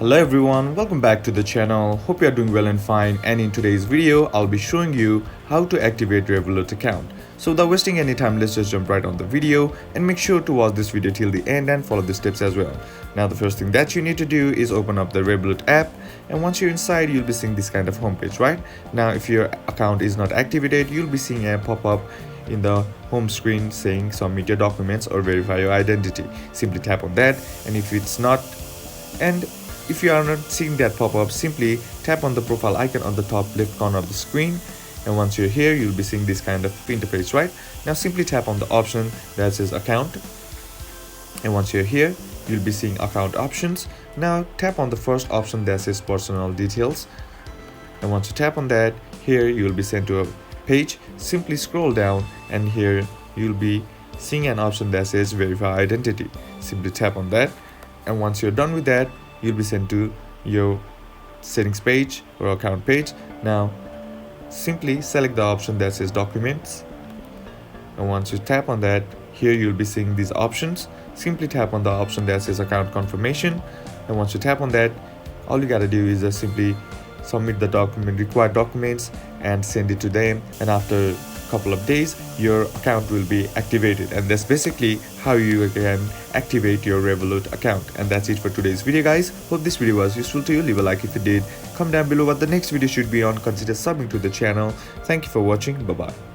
Hello everyone, welcome back to the channel. Hope you are doing well and fine, and in today's video I'll be showing you how to activate Revolut account. So without wasting any time, let's just jump right on the video and make sure to watch this video till the end and follow the steps as well. Now the first thing that you need to do is open up the Revolut app, and once you're inside you'll be seeing this kind of homepage, right? Now if your account is not activated, you'll be seeing a pop-up in the home screen saying submit your documents or verify your identity. Simply tap on that, and if you are not seeing that pop-up, simply tap on the profile icon on the top left corner of the screen, and once you're here you'll be seeing this kind of interface, right? Now simply tap on the option that says account, and once you're here you'll be seeing account options. Now tap on the first option that says personal details, and once you tap on that, here you'll be sent to a page. Simply scroll down, and here you'll be seeing an option that says verify identity. Simply tap on that, and once you're done with that, you'll be sent to your settings page or account page. Now simply select the option that says documents, and once you tap on that, here you'll be seeing these options. Simply tap on the option that says account confirmation, and once you tap on that, all you gotta do is just simply submit the required documents and send it to them, and after a couple of days your account will be activated. And that's basically how you can activate your Revolut account. And that's it for today's video, guys. Hope this video was useful to you. Leave a like if it did. Comment down below what the next video should be on. Consider subbing to the channel. Thank you for watching. Bye bye.